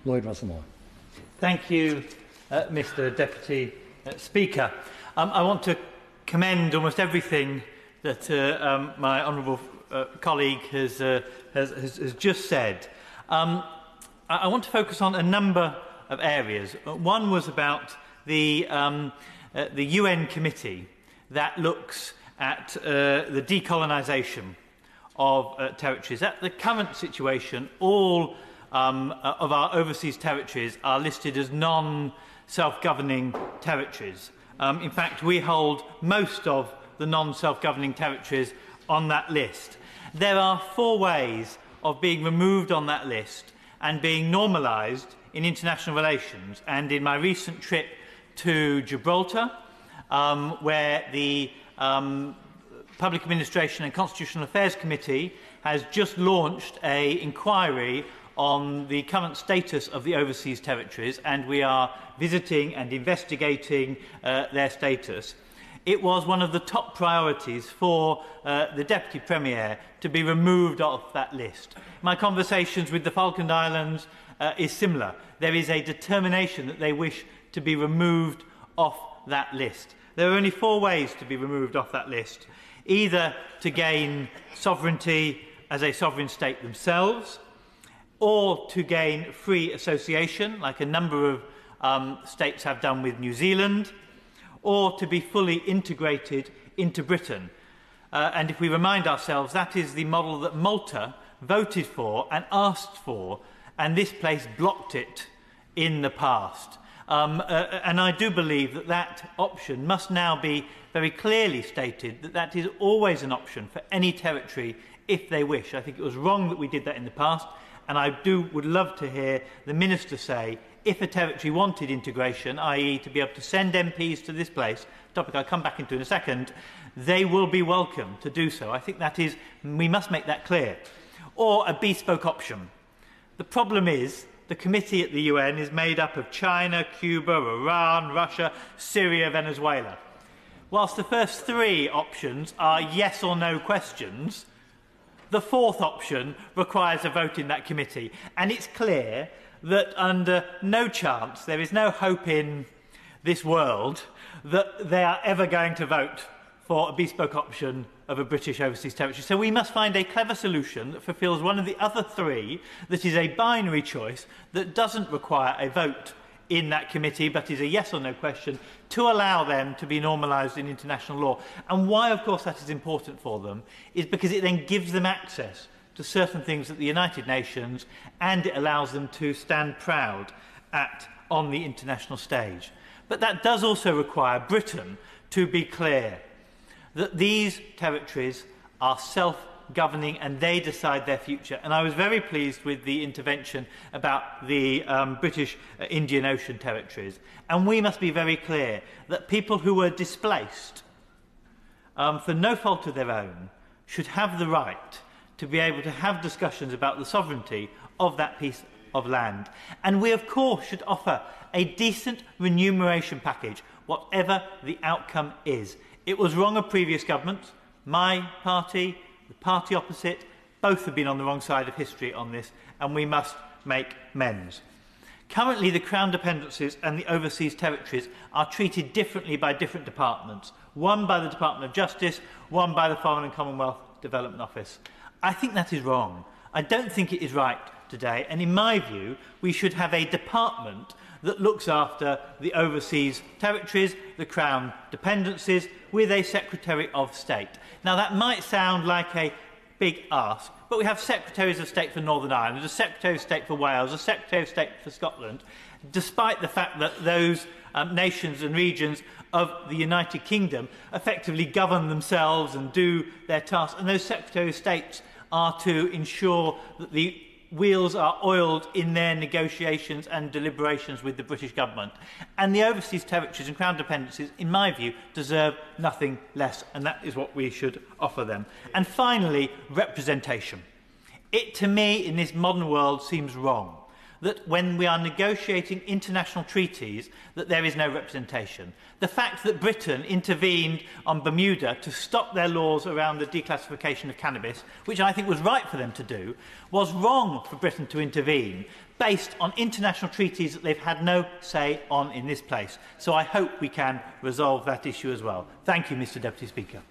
Lloyd Russell-Moyle. Thank you, Mr Deputy Speaker. I want to commend almost everything that my honourable colleague has just said. I want to focus on a number of areas. One was about the UN committee that looks at the decolonisation of territories. At the current situation, all of our overseas territories are listed as non-self-governing territories. In fact, we hold most of the non-self-governing territories on that list. There are 4 ways of being removed on that list and being normalised in international relations. And in my recent trip to Gibraltar, where the Public Administration and Constitutional Affairs Committee has just launched an inquiry on the current status of the overseas territories, and we are visiting and investigating their status. It was one of the top priorities for the Deputy Premier to be removed off that list. My conversations with the Falkland Islands is similar. There is a determination that they wish to be removed off that list. There are only 4 ways to be removed off that list. Either to gain sovereignty as a sovereign state themselves, or to gain free association, like a number of states have done with New Zealand, or to be fully integrated into Britain. And if we remind ourselves, that is the model that Malta voted for and asked for, and this place blocked it in the past. And I do believe that that option must now be very clearly stated, that that is always an option for any territory if they wish. I think it was wrong that we did that in the past, and I would love to hear the Minister say, if a territory wanted integration, i.e. to be able to send MPs to this place, a topic I'll come back into in a second, they will be welcome to do so. I think that is, we must make that clear. Or a bespoke option. The problem is, the committee at the UN is made up of China, Cuba, Iran, Russia, Syria, Venezuela. Whilst the first 3 options are yes or no questions, the 4th option requires a vote in that committee. And it's clear that under no chance, there is no hope in this world that they are ever going to vote for a bespoke option of a British overseas territory. So we must find a clever solution that fulfils one of the other 3, that is a binary choice that doesn't require a vote in that committee, but is a yes or no question, to allow them to be normalised in international law. And why, of course, that is important for them is because it then gives them access to certain things at the United Nations, and it allows them to stand proud on the international stage. But that does also require Britain to be clear that these territories are self-governing and they decide their future. And I was very pleased with the intervention about the British Indian Ocean territories. And we must be very clear that people who were displaced for no fault of their own should have the right to be able to have discussions about the sovereignty of that piece of land. And we, of course, should offer a decent remuneration package, whatever the outcome is. It was wrong of previous governments. My party, the party opposite, both have been on the wrong side of history on this, and we must make amends. Currently, the Crown dependencies and the overseas territories are treated differently by different departments. One by the Department of Justice, one by the Foreign and Commonwealth Development Office. I think that is wrong. I don't think it is right today, and in my view, we should have a department that looks after the overseas territories, the Crown dependencies, with a Secretary of State. Now, that might sound like a big ask, but we have Secretaries of State for Northern Ireland, a Secretary of State for Wales, a Secretary of State for Scotland, despite the fact that those nations and regions of the United Kingdom effectively govern themselves and do their tasks, and those Secretary of States are to ensure that the wheels are oiled in their negotiations and deliberations with the British government. And the overseas territories and Crown dependencies, in my view, deserve nothing less, and that is what we should offer them. And finally, representation. It, to me, in this modern world, seems wrong that when we are negotiating international treaties that there is no representation. The fact that Britain intervened on Bermuda to stop their laws around the declassification of cannabis, which I think was right for them to do, was wrong for Britain to intervene based on international treaties that they've had no say on in this place. So I hope we can resolve that issue as well. Thank you, Mr Deputy Speaker.